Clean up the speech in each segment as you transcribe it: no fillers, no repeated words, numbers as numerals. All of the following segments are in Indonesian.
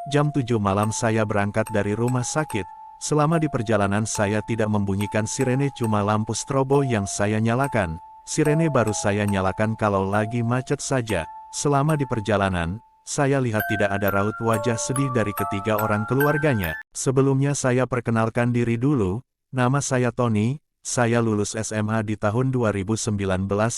Jam 7 malam saya berangkat dari rumah sakit. Selama di perjalanan saya tidak membunyikan sirene, cuma lampu strobo yang saya nyalakan. Sirene baru saya nyalakan kalau lagi macet saja. Selama di perjalanan, saya lihat tidak ada raut wajah sedih dari ketiga orang keluarganya. Sebelumnya saya perkenalkan diri dulu, nama saya Tony, saya lulus SMA di tahun 2019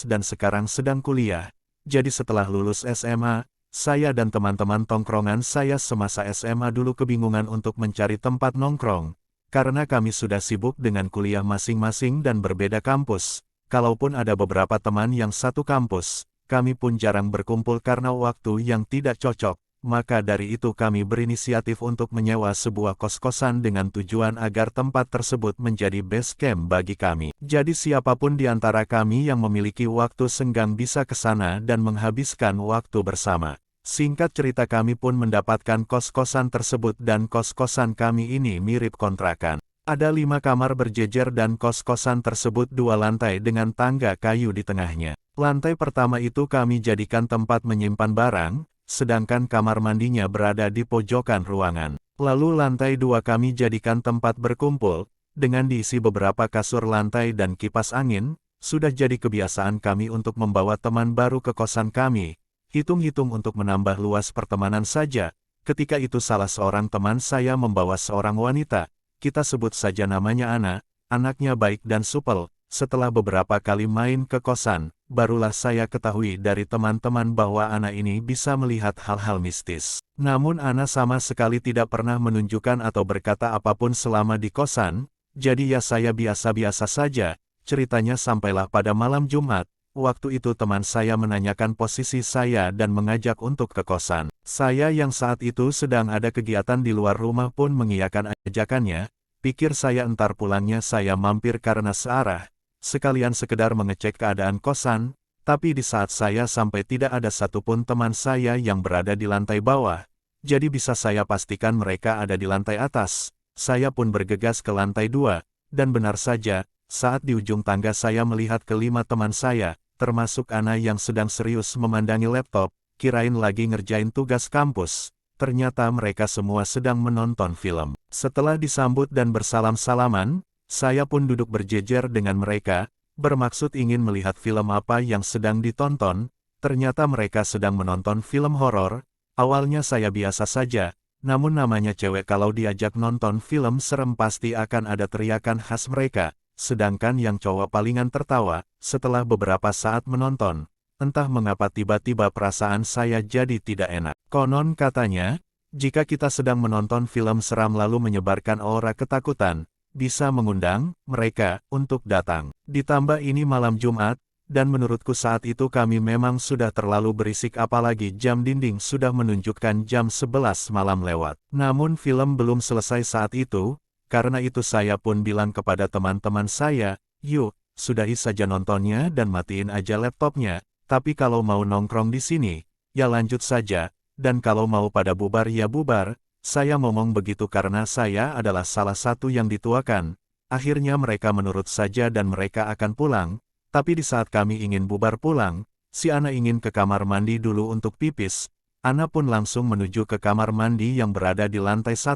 dan sekarang sedang kuliah. Jadi setelah lulus SMA, saya dan teman-teman tongkrongan saya semasa SMA dulu kebingungan untuk mencari tempat nongkrong. Karena kami sudah sibuk dengan kuliah masing-masing dan berbeda kampus. Kalaupun ada beberapa teman yang satu kampus, kami pun jarang berkumpul karena waktu yang tidak cocok. Maka dari itu kami berinisiatif untuk menyewa sebuah kos-kosan dengan tujuan agar tempat tersebut menjadi base camp bagi kami. Jadi siapapun di antara kami yang memiliki waktu senggang bisa ke sana dan menghabiskan waktu bersama. Singkat cerita kami pun mendapatkan kos-kosan tersebut dan kos-kosan kami ini mirip kontrakan. Ada 5 kamar berjejer dan kos-kosan tersebut 2 lantai dengan tangga kayu di tengahnya. Lantai pertama itu kami jadikan tempat menyimpan barang, sedangkan kamar mandinya berada di pojokan ruangan. Lalu lantai 2 kami jadikan tempat berkumpul, dengan diisi beberapa kasur lantai dan kipas angin. Sudah jadi kebiasaan kami untuk membawa teman baru ke kosan kami. Hitung-hitung untuk menambah luas pertemanan saja. Ketika itu salah seorang teman saya membawa seorang wanita, kita sebut saja namanya Ana. Anaknya baik dan supel. Setelah beberapa kali main ke kosan, barulah saya ketahui dari teman-teman bahwa Ana ini bisa melihat hal-hal mistis. Namun Ana sama sekali tidak pernah menunjukkan atau berkata apapun selama di kosan, jadi ya saya biasa-biasa saja. Ceritanya sampailah pada malam Jumat. Waktu itu teman saya menanyakan posisi saya dan mengajak untuk ke kosan. Saya yang saat itu sedang ada kegiatan di luar rumah pun mengiyakan ajakannya. Pikir saya entar pulangnya saya mampir karena searah. Sekalian sekedar mengecek keadaan kosan, tapi di saat saya sampai tidak ada satupun teman saya yang berada di lantai bawah. Jadi bisa saya pastikan mereka ada di lantai atas. Saya pun bergegas ke lantai 2, dan benar saja, saat di ujung tangga saya melihat kelima teman saya, termasuk Ana yang sedang serius memandangi laptop, kirain lagi ngerjain tugas kampus. Ternyata mereka semua sedang menonton film. Setelah disambut dan bersalam-salaman, saya pun duduk berjejer dengan mereka, bermaksud ingin melihat film apa yang sedang ditonton. Ternyata mereka sedang menonton film horor. Awalnya saya biasa saja, namun namanya cewek kalau diajak nonton film serem pasti akan ada teriakan khas mereka. Sedangkan yang cowok palingan tertawa. Setelah beberapa saat menonton, entah mengapa tiba-tiba perasaan saya jadi tidak enak. Konon katanya, jika kita sedang menonton film seram lalu menyebarkan aura ketakutan, bisa mengundang mereka untuk datang. Ditambah ini malam Jumat, dan menurutku saat itu kami memang sudah terlalu berisik apalagi jam dinding sudah menunjukkan jam 11 malam lewat. Namun film belum selesai saat itu, karena itu saya pun bilang kepada teman-teman saya, yuk, sudahi saja nontonnya dan matiin aja laptopnya, tapi kalau mau nongkrong di sini, ya lanjut saja, dan kalau mau pada bubar ya bubar. Saya ngomong begitu karena saya adalah salah satu yang dituakan. Akhirnya mereka menurut saja dan mereka akan pulang, tapi di saat kami ingin bubar pulang, si Ana ingin ke kamar mandi dulu untuk pipis. Ana pun langsung menuju ke kamar mandi yang berada di lantai 1,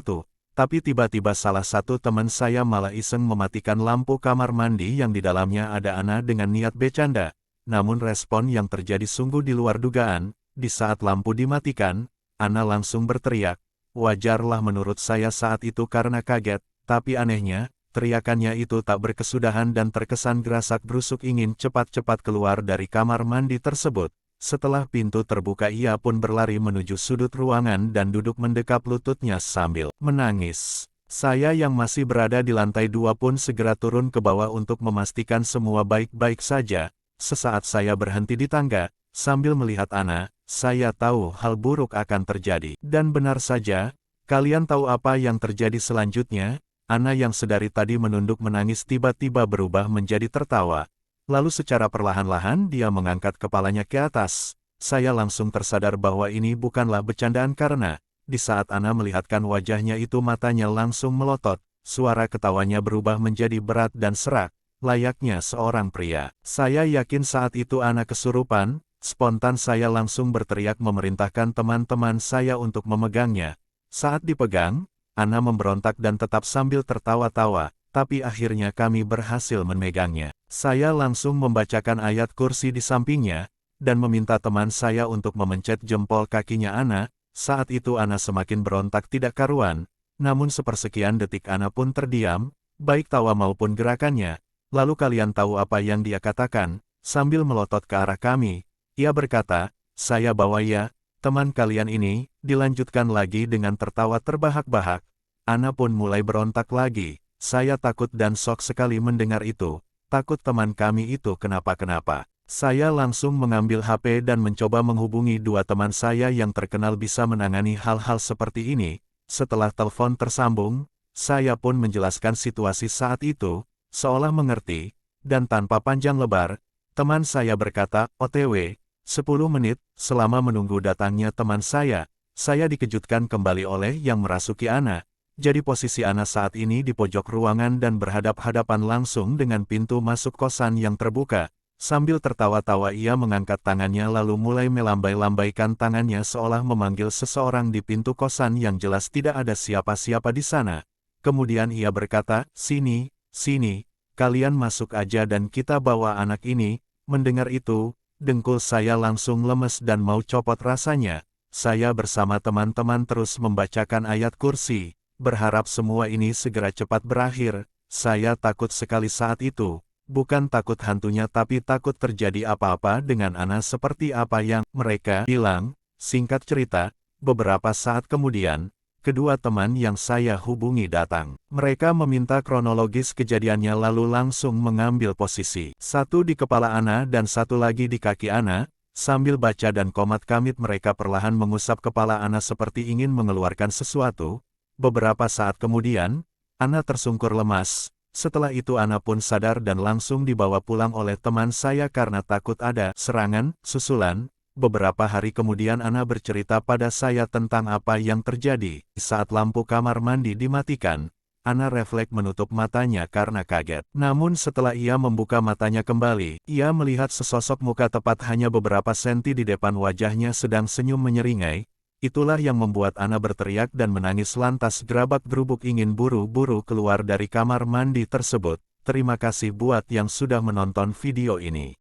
tapi tiba-tiba salah satu teman saya malah iseng mematikan lampu kamar mandi yang di dalamnya ada Ana dengan niat bercanda. Namun respon yang terjadi sungguh di luar dugaan. Di saat lampu dimatikan, Ana langsung berteriak. Wajarlah menurut saya saat itu karena kaget, tapi anehnya, teriakannya itu tak berkesudahan dan terkesan gerasak-gerusuk ingin cepat-cepat keluar dari kamar mandi tersebut. Setelah pintu terbuka ia pun berlari menuju sudut ruangan dan duduk mendekap lututnya sambil menangis. Saya yang masih berada di lantai 2 pun segera turun ke bawah untuk memastikan semua baik-baik saja. Sesaat saya berhenti di tangga, sambil melihat Ana. Saya tahu hal buruk akan terjadi. Dan benar saja, kalian tahu apa yang terjadi selanjutnya? Ana yang sedari tadi menunduk menangis tiba-tiba berubah menjadi tertawa. Lalu secara perlahan-lahan dia mengangkat kepalanya ke atas. Saya langsung tersadar bahwa ini bukanlah bercandaan karena, di saat Ana melihatkan wajahnya itu matanya langsung melotot. Suara ketawanya berubah menjadi berat dan serak, layaknya seorang pria. Saya yakin saat itu Ana kesurupan. Spontan saya langsung berteriak memerintahkan teman-teman saya untuk memegangnya. Saat dipegang, Ana memberontak dan tetap sambil tertawa-tawa, tapi akhirnya kami berhasil memegangnya. Saya langsung membacakan ayat kursi di sampingnya, dan meminta teman saya untuk memencet jempol kakinya Ana. Saat itu Ana semakin berontak tidak karuan, namun sepersekian detik Ana pun terdiam, baik tawa maupun gerakannya. Lalu kalian tahu apa yang dia katakan, sambil melotot ke arah kami. Ia berkata, "Saya bawa ya, teman kalian ini," dilanjutkan lagi dengan tertawa terbahak-bahak. Ana pun mulai berontak lagi. Saya takut dan shock sekali mendengar itu. Takut teman kami itu kenapa-kenapa. Saya langsung mengambil HP dan mencoba menghubungi dua teman saya yang terkenal bisa menangani hal-hal seperti ini. Setelah telepon tersambung, saya pun menjelaskan situasi saat itu, seolah mengerti, dan tanpa panjang lebar, teman saya berkata, "OTW, 10 menit." Selama menunggu datangnya teman saya dikejutkan kembali oleh yang merasuki Ana. Jadi posisi Ana saat ini di pojok ruangan dan berhadap-hadapan langsung dengan pintu masuk kosan yang terbuka. Sambil tertawa-tawa ia mengangkat tangannya lalu mulai melambai-lambaikan tangannya seolah memanggil seseorang di pintu kosan yang jelas tidak ada siapa-siapa di sana. Kemudian ia berkata, "Sini, sini, kalian masuk aja dan kita bawa anak ini." Mendengar itu, dengkul saya langsung lemes dan mau copot rasanya. Saya bersama teman-teman terus membacakan ayat kursi, berharap semua ini segera cepat berakhir. Saya takut sekali saat itu. Bukan takut hantunya tapi takut terjadi apa-apa dengan Ana seperti apa yang mereka bilang. Singkat cerita, beberapa saat kemudian, kedua teman yang saya hubungi datang. Mereka meminta kronologis kejadiannya lalu langsung mengambil posisi. Satu di kepala Ana dan satu lagi di kaki Ana. Sambil baca dan komat kamit mereka perlahan mengusap kepala Ana seperti ingin mengeluarkan sesuatu. Beberapa saat kemudian, Ana tersungkur lemas. Setelah itu Ana pun sadar dan langsung dibawa pulang oleh teman saya karena takut ada serangan susulan. Beberapa hari kemudian Ana bercerita pada saya tentang apa yang terjadi. Saat lampu kamar mandi dimatikan, Ana refleks menutup matanya karena kaget. Namun setelah ia membuka matanya kembali, ia melihat sesosok muka tepat hanya beberapa senti di depan wajahnya sedang senyum menyeringai. Itulah yang membuat Ana berteriak dan menangis lantas gerabak-gerubuk ingin buru-buru keluar dari kamar mandi tersebut. Terima kasih buat yang sudah menonton video ini.